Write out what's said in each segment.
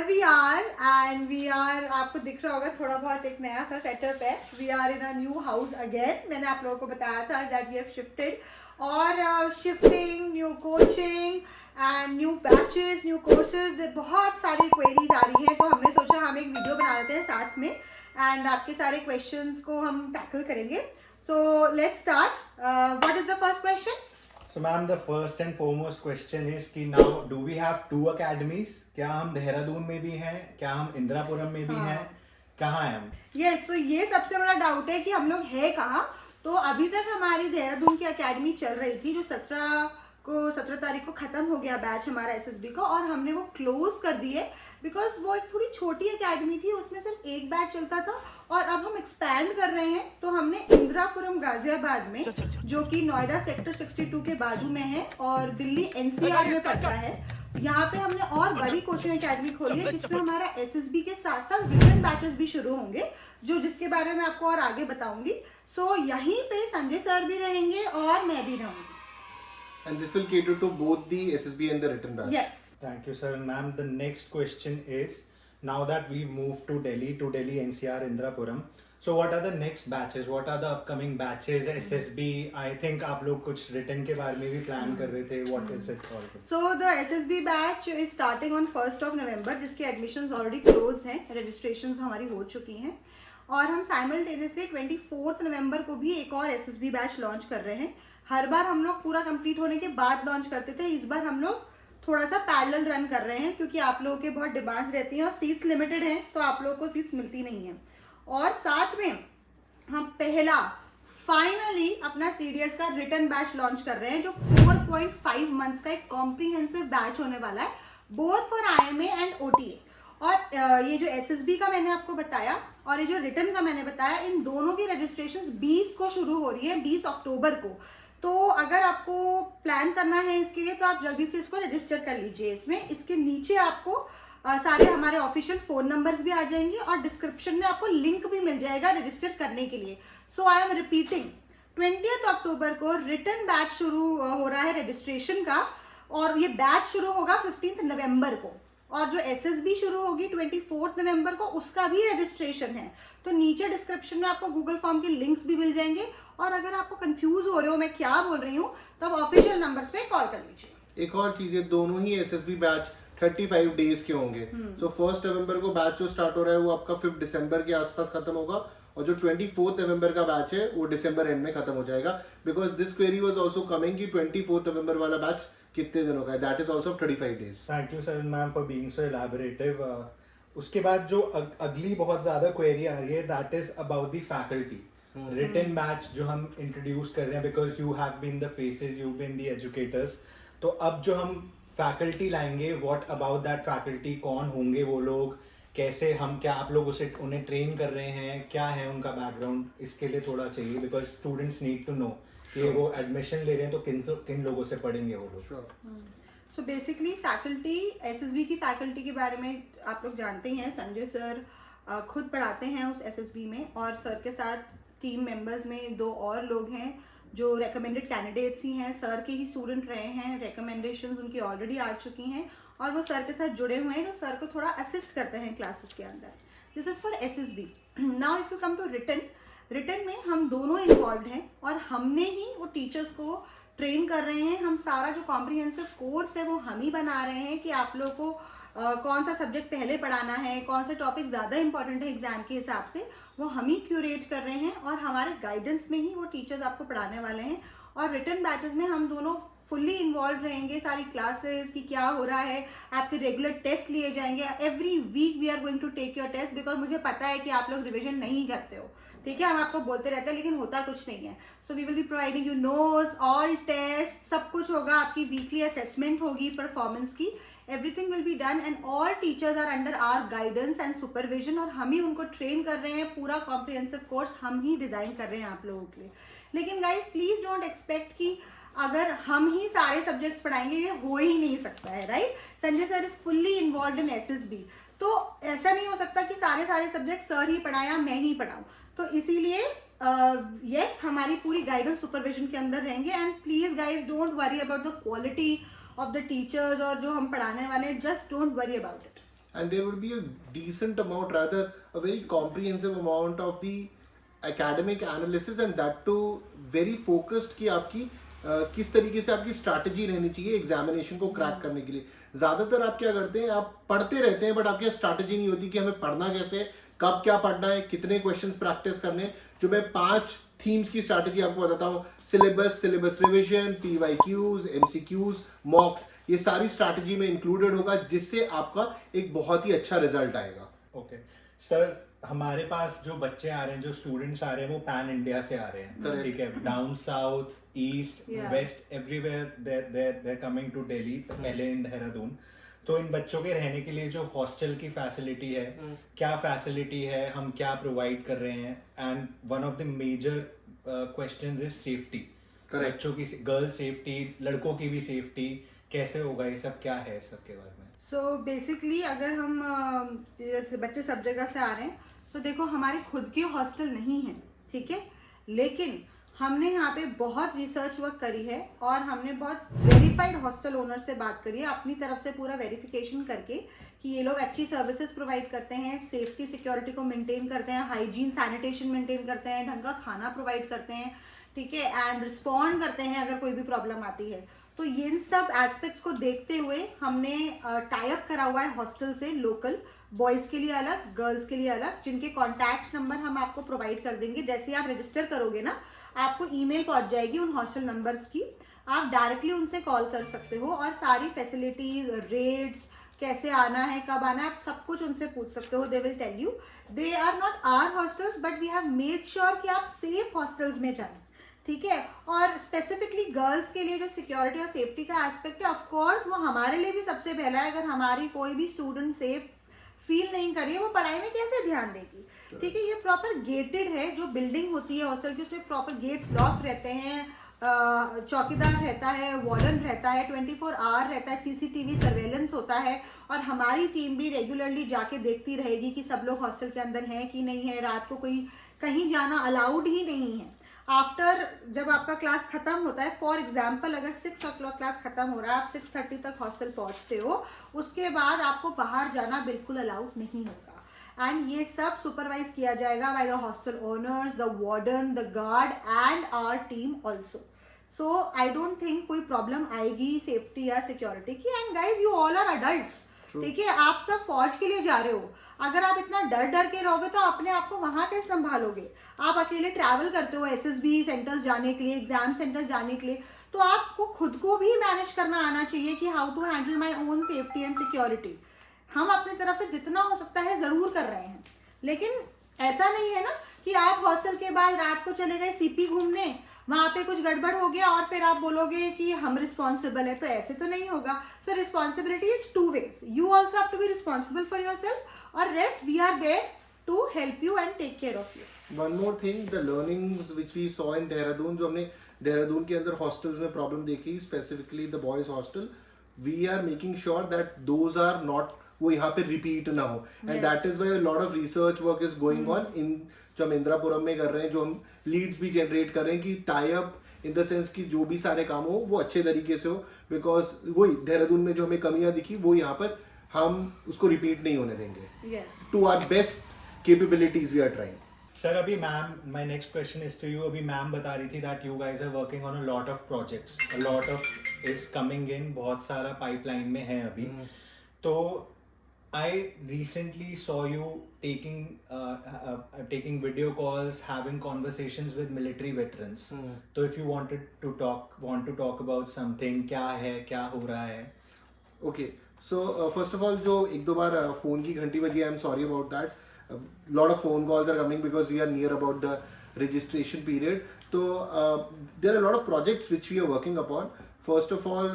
here we are and we are, आपको दिख रहा होगा थोड़ा बहुत एक नया सा सेटअप है. We are in a new house again. मैंने आप लोगों को बताया था that we have shifted और shifting, new coaching and new batches, new courses, बहुत सारी queries आ रही हैं तो हमने सोचा हम एक वीडियो बना लेते हैं साथ में and आपके सारे questions को हम tackle करेंगे. So let's start. What is the first question? So ma'am, the first and foremost question is कि now do we have two academies? क्या हम देहरादून में भी हैं? क्या हम इंदिरापुरम में भी हैं? कहाँ हैं हम? Yes, so ये सबसे बड़ा डाउट है कि हम लोग है कहाँ. तो अभी तक हमारी देहरादून की एकेडमी चल रही थी जो 17 तारीख को खत्म हो गया बैच हमारा एसएसबी का और हमने वो क्लोज कर दिए बिकॉज वो एक थोड़ी छोटी एकेडमी थी, उसमें सिर्फ एक बैच चलता था और अब हम एक्सपैंड कर रहे हैं तो हमने इंदिरापुरम गाजियाबाद में जो कि नोएडा सेक्टर 62 के बाजू में है और दिल्ली एनसीआर में पड़ता है, यहाँ पे हमने और बड़ी कोचिंग एकेडमी खोली है जिसमें हमारा एसएसबी के साथ साथ रिटन बैचेस भी शुरू होंगे जो जिसके बारे में आपको और आगे बताऊंगी. सो यहीं पे संजय सर भी रहेंगे और मैं भी रहूंगी. And this will cater to both the SSB and the written batch. Yes. Thank you, sir. Ma'am, the next question is, now that we've moved to Delhi NCR Indirapuram, so what are the next batches? What are the upcoming batches? SSB, I think आप लोग कुछ written के बारे में भी plan कर रहे थे. What is it called? So the SSB batch is starting on 1st of November जिसके admissions already closed हैं, registrations हमारी हो चुकी हैं और हम simultaneously 24th November को भी एक और SSB batch launch कर रहे हैं. हर बार हम लोग पूरा कंप्लीट होने के बाद लॉन्च करते थे, इस बार हम लोग थोड़ा सा पैरेलल रन कर रहे हैं क्योंकि आप लोगों के बहुत डिमांड्स रहती हैं और सीट्स लिमिटेड हैं तो आप लोगों को सीट्स मिलती नहीं हैं. और साथ में हम पहला फाइनली अपना सीडीएस का रिटन बैच लॉन्च कर रहे हैं जो 4.5 मंथ्स का एक कॉम्प्रिहेंसिव बैच होने वाला है both for IMA and OTA. और ये जो एसएसबी का मैंने आपको बताया और ये जो रिटन का मैंने बताया, इन दोनों की रजिस्ट्रेशन 20 को शुरू हो रही है, 20 अक्टूबर को. तो अगर आपको प्लान करना है इसके लिए तो आप जल्दी से इसको रजिस्टर कर लीजिए. इसके नीचे आपको सारे हमारे ऑफिशियल फोन नंबर्स भी आ जाएंगे और डिस्क्रिप्शन में आपको लिंक भी मिल जाएगा रजिस्टर करने के लिए. सो आई एम रिपीटिंग, 20 अक्टूबर को रिटन बैच शुरू हो रहा है रजिस्ट्रेशन का और ये बैच शुरू होगा 15 नवंबर को और जो एसएसबी शुरू होगी 24 नवंबर को उसका भी रजिस्ट्रेशन है. तो नीचे डिस्क्रिप्शन में आपको गूगल फॉर्म के लिंक्स भी मिल जाएंगे और अगर आपको कंफ्यूज हो रहे हो मैं क्या बोल रही हूँ तो आप ऑफिशियल नंबर्स पे कॉल कर लीजिए. एक और चीज है, दोनों ही एसएसबी बैच 35 डेज के होंगे. तो 1 नवंबर को बैच जो स्टार्ट हो रहा है वो आपका 5 दिसंबर के आसपास खत्म होगा और जो 24 नवंबर का बैच है वो दिसंबर एंड में खत्म हो जाएगा. Because this query was also coming कि 24 नवंबर वाला बैच कितने दिनों का है. That is also 35 days. Thank you, sir, ma'am, for being so elaborative. उसके बाद जो अगली बहुत ज़्यादा क्वेरी आ रही है that is about the faculty. Written batch जो हम इंट्रोड्यूस कर रहे हैं because you have been the faces, you've been the educators. तो अब जो हम फैकल्टी लाएंगे, what about that faculty? कौन होंगे वो लोग, कैसे हम क्या आप लोग उन्हें ट्रेन कर रहे हैं, क्या है उनका बैकग्राउंड, इसके लिए थोड़ा चाहिए because students need to know कि वो एडमिशन ले रहे हैं तो किन लोगों से पढ़ेंगे वो लोग. सो बेसिकली फैकल्टी, एसएसबी की फैकल्टी के बारे में आप लोग जानते ही हैं. संजय सर खुद पढ़ाते हैं उस एसएसबी में और सर के साथ टीम मेंबर्स में 2 और लोग हैं जो रेकमेंडेड कैंडिडेट्स ही हैं, सर के ही स्टूडेंट रहे हैं, रिकमेंडेशंस उनकी ऑलरेडी आ चुकी हैं और वो सर के साथ जुड़े हुए हैं जो सर को थोड़ा असिस्ट करते हैं क्लासेस के अंदर. This is for SSB. Now if you come to written में हम दोनों इन्वॉल्व हैं और हमने ही वो टीचर्स को ट्रेन कर रहे हैं. हम सारा जो कॉम्प्रिहेंसिव कोर्स है वो हम ही बना रहे हैं कि आप लोग को कौन सा सब्जेक्ट पहले पढ़ाना है, कौन सा टॉपिक ज़्यादा इंपॉर्टेंट है एग्जाम के हिसाब से, वो हम ही क्यूरेट कर रहे हैं और हमारे गाइडेंस में ही वो टीचर्स आपको पढ़ाने वाले हैं. और रिटन बैचेस में हम दोनों फुल्ली इन्वॉल्व रहेंगे, सारी क्लासेस की क्या हो रहा है, आपके रेगुलर टेस्ट लिए जाएंगे. Every week we are going to take your test because मुझे पता है कि आप लोग रिविजन नहीं करते हो, ठीक है, हम आपको बोलते रहते हैं लेकिन होता कुछ नहीं है. So we will be providing you notes, all test, सब कुछ होगा. आपकी वीकली असेसमेंट होगी परफॉर्मेंस की. Everything will be done and all teachers are under our guidance and supervision और हम ही उनको ट्रेन कर रहे हैं. पूरा कॉम्प्रिहेंसिव कोर्स हम ही डिजाइन कर रहे हैं आप लोगों के लिए. लेकिन गाइज प्लीज डोंट एक्सपेक्ट कि अगर हम ही सारे सब्जेक्ट्स पढ़ाएंगे, ये हो ही नहीं सकता है, right. Sanjay sir is fully involve in SSB, तो ऐसा नहीं हो सकता कि सारे सब्जेक्ट सर ही पढ़ाया मैं ही पढ़ाऊं. तो इसीलिए यस हमारी पूरी गाइडेंस सुपरविजन के अंदर रहेंगे. And please guys don't worry about the quality of the teachers और जो हम पढ़ाने वाले हैं, just don't worry about it. and there would be a decent amount, rather a very comprehensive amount of the academic analysis, and that too very focused कि आपकी किस तरीके से आपकी स्ट्रैटेजी रहनी चाहिए एग्जामिनेशन को क्रैक करने के लिए. ज़्यादातर आप क्या करते हैं, आप पढ़ते रहते हैं बट आपकी स्ट्रैटेजी नहीं होती कि हमें पढ़ना कैसे, कब क्या पढ़ना है, कितने क्वेश्चंस प्रैक्टिस करने. जो मैं 5 थीम्स की स्ट्रैटेजी आपको बताता हूँ, सिलेबस रिविजन, PYQs, MCQs, मॉक्स, ये सारी स्ट्रैटेजी में इंक्लूडेड होगा, जिससे आपका एक बहुत ही अच्छा रिजल्ट आएगा. ओके सर, हमारे पास जो बच्चे आ रहे हैं, जो स्टूडेंट्स आ रहे हैं, वो पैन इंडिया से आ रहे हैं, ठीक है, down south, east, west, everywhere there coming to Delhi, पहले इन देहरादून. तो इन बच्चों के रहने के लिए जो हॉस्टल की फैसिलिटी है, क्या फैसिलिटी है, हम क्या प्रोवाइड कर रहे हैं, and one of the major questions is safety. बच्चों की, गर्ल्स सेफ्टी, लड़कों की भी सेफ्टी, कैसे होगा, ये सब क्या है, सब के बारे में. सो बेसिकली अगर हम जैसे बच्चे सब जगह से आ रहे हैं, सो देखो हमारे खुद के हॉस्टल नहीं है, ठीक है, लेकिन हमने यहाँ पे बहुत रिसर्च वर्क करी है और हमने बहुत वेरीफाइड हॉस्टल ओनर से बात करी है, अपनी तरफ से पूरा वेरिफिकेशन करके कि ये लोग अच्छी सर्विसेज प्रोवाइड करते हैं, सेफ्टी सिक्योरिटी को मेंटेन करते हैं, हाइजीन सैनिटेशन मेंटेन करते हैं, ढंग का खाना प्रोवाइड करते हैं, ठीक है, एंड रिस्पॉन्ड करते हैं अगर कोई भी प्रॉब्लम आती है. तो ये इन सब एस्पेक्ट्स को देखते हुए हमने टाई अप करा हुआ है हॉस्टल से, लोकल बॉयज़ के लिए अलग, गर्ल्स के लिए अलग, जिनके कॉन्टैक्ट नंबर हम आपको प्रोवाइड कर देंगे. जैसे आप रजिस्टर करोगे ना, आपको ईमेल पहुंच जाएगी उन हॉस्टल नंबर्स की, आप डायरेक्टली उनसे कॉल कर सकते हो और सारी फैसिलिटीज, रेट्स, कैसे आना है, कब आना है, आप सब कुछ उनसे पूछ सकते हो. They will tell you. They are not our hostels but we have made sure कि आप सेफ हॉस्टल्स में जाएं, ठीक है. और स्पेसिफिकली गर्ल्स के लिए जो सिक्योरिटी और सेफ्टी का एस्पेक्ट है, ऑफ कोर्स वो हमारे लिए भी सबसे पहला है. अगर हमारी कोई भी स्टूडेंट सेफ फील नहीं कर रही है, वो पढ़ाई में कैसे ध्यान देगी, ठीक है. ये प्रॉपर गेटेड है, जो बिल्डिंग होती है हॉस्टल की, उसमें प्रॉपर गेट्स लॉक रहते हैं, चौकीदार रहता है, वार्डन रहता है, 24 आवर रहता है, CCTV सर्वेलेंस होता है, और हमारी टीम भी रेगुलरली जाके देखती रहेगी कि सब लोग हॉस्टल के अंदर हैं कि नहीं है. रात को कोई कहीं जाना अलाउड ही नहीं है. आफ्टर जब आपका क्लास खत्म होता है, फॉर एग्जाम्पल अगर 6 o'clock क्लास खत्म हो रहा है, आप 6:30 तक हॉस्टल पहुंचते हो, उसके बाद आपको बाहर जाना बिल्कुल अलाउड नहीं होगा. एंड ये सब सुपरवाइज किया जाएगा by the hostel owners, the warden, the guard and our team also. So I don't think कोई प्रॉब्लम आएगी सेफ्टी या सिक्योरिटी की. And guys, you all are adults, ठीक है, आप सब फौज के लिए जा रहे हो. अगर आप इतना डर डर के रहोगे तो अपने आप को वहां कैसे संभालोगे. आप अकेले ट्रैवल करते हो SSB सेंटर्स जाने के लिए, एग्जाम सेंटर्स जाने के लिए, तो आपको खुद को भी मैनेज करना आना चाहिए कि how to handle my own safety and security. हम अपनी तरफ से जितना हो सकता है जरूर कर रहे हैं, लेकिन ऐसा नहीं है ना कि आप हॉस्टल के बाद रात को चले गए CP घूमने, वहां पे कुछ गड़बड़ हो गया और फिर आप बोलोगे कि हम रिस्पॉन्सिबल है. तो ऐसे तो नहीं होगा. So responsibility is 2 ways. You also have to be responsible for yourself, और rest we are there to help you and take care of you. One more thing, the learnings which we saw in Dehradun, जो हमने देहरादून के अंदर hostels में problem देखी, specifically the boys hostel, we are making sure that those are not, वो यहाँ पे repeat ना हो. And that is why lot of research work is going on in, जो हम इंदिरापुरम में कर रहे हैं, जो हम लीड्स भी जनरेट कर रहे हैं कि tie up in the sense कि जो भी सारे काम हो वो अच्छे तरीके से हो. बिकॉज वही देहरादून में जो हमें कमियां दिखी, वो यहाँ पर हम उसको रिपीट नहीं होने देंगे. To our best capabilities we are trying. Sir, अभी ma'am, my next question is to you. अभी मैम बता रही थी that you guys are working on a lot of projects, a lot of is coming in, बहुत सारा pipeline में है अभी. तो I recently saw you taking video calls, having conversations with military veterans. So if you want to talk about something, क्या है, क्या हो रहा है? Okay, so first of all, जो एक दो बार phone की घंटी बजी, I'm sorry about that. Lot of phone calls are coming because we are near about the registration period. So there are a lot of projects which we are working upon. First of all,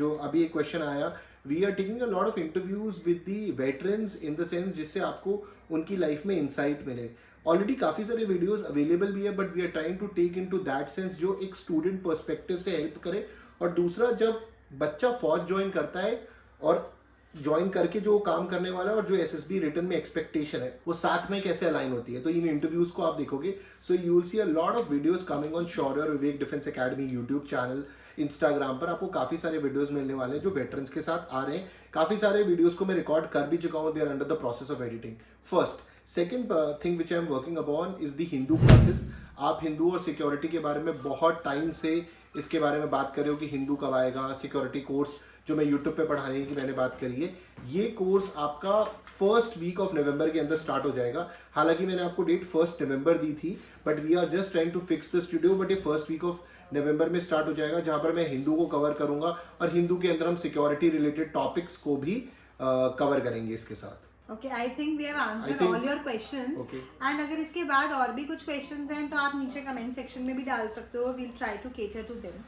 जो अभी एक question आया, we are taking a lot of interviews with the veterans in the sense जिससे आपको उनकी life में insight मिले. Already काफ़ी सारे वीडियोस अवेलेबल भी है, but we are trying to take into that sense जो एक स्टूडेंट पर्सपेक्टिव से हेल्प करे. और दूसरा, जब बच्चा फौज ज्वाइन करता है और ज्वाइन करके जो काम करने वाला है और जो एसएसबी रिटर्न में एक्सपेक्टेशन है वो साथ में कैसे अलाइन होती है। तो इन इंटरव्यूज को आप देखोगे, so you will see a lot of videos coming on Shaurya और Vivek defence academy YouTube channel, Instagram पर आपको काफी सारे वीडियोस मिलने वाले हैं जो वेटरन्स के साथ आ रहे हैं। काफी सारे वीडियोस को मैं रिकॉर्ड कर भी चुका हूँ, they are under the process of editing. First second thing which I am working upon is the Hindu classes. आप हिंदू और सिक्योरिटी के बारे में बहुत टाइम से इसके बारे में बात कर रहे हो कि हिंदू कब आएगा। सिक्योरिटी कोर्स जो मैं यूट्यूब पे पढ़ाने की मैंने बात करी है, ये कोर्स आपका फर्स्ट वीक ऑफ नवंबर के अंदर स्टार्ट हो जाएगा। हालांकि मैंने आपको डेट 1 नवंबर दी थी, but we are just trying to fix the studio. But ये फर्स्ट वीक ऑफ नवंबर में स्टार्ट हो जाएगा, जहां पर मैं हिंदू को कवर करूंगा और हिंदू के अंदर हम सिक्योरिटी रिलेटेड टॉपिक्स को भी कवर करेंगे इसके साथ। Okay, I think we have answered think- all your questions. Okay. And अगर इसके बाद और भी कुछ questions हैं तो आप नीचे comment section में भी डाल सकते हो. We'll try to cater to them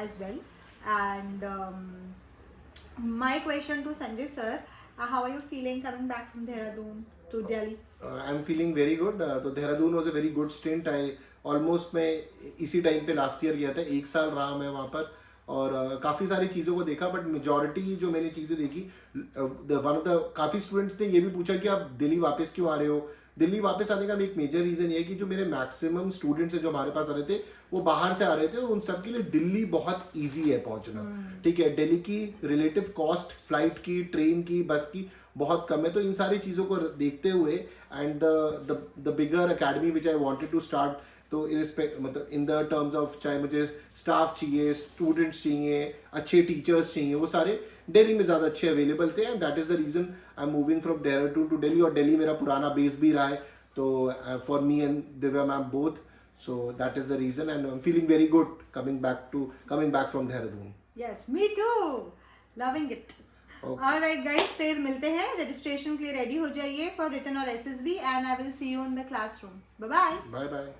as well. And my question to Sanjay sir, how are you feeling coming back from Dehradun to Delhi? I'm feeling very good. तो Dehradun was a very good stint. Almost मैं इसी time पे last year गया था, 1 साल रहा मैं वहाँ पर और काफ़ी सारी चीज़ों को देखा। बट मेजॉरिटी जो मैंने चीज़ें देखी, वन ऑफ द काफ़ी स्टूडेंट्स ने ये भी पूछा कि आप दिल्ली वापस क्यों आ रहे हो। दिल्ली वापस आने का एक मेजर रीज़न ये है कि जो मेरे मैक्सिमम स्टूडेंट्स हैं जो हमारे पास आ रहे थे वो बाहर से आ रहे थे और उन सब के लिए दिल्ली बहुत ईजी है पहुंचना। ठीक है, दिल्ली की रिलेटिव कॉस्ट फ्लाइट की, ट्रेन की, बस की बहुत कम है। तो इन सारी चीज़ों को देखते हुए and the bigger academy which I wanted to start, तो मतलब इन द टर्म्स ऑफ चाहे मुझे स्टाफ चाहिए, स्टूडेंट्स चाहिए, अच्छे टीचर्स चाहिए, वो सारे दिल्ली में ज़्यादा अच्छे अवेलेबल थे। And that is the reason I am moving from Dehradun to Delhi. और दिल्ली मेरा पुराना बेस भी रहा है, तो for me and Divya ma'am both, so that is the reason and I am feeling very good coming back from Dehradun. Yes, me too. Loving it. Okay. Alright guys, फिर मिलते हैं। रजिस्ट्रेशन के लिए रेडी हो जाइए for written और SSB and I will see you in the classroom. Bye bye. Bye bye.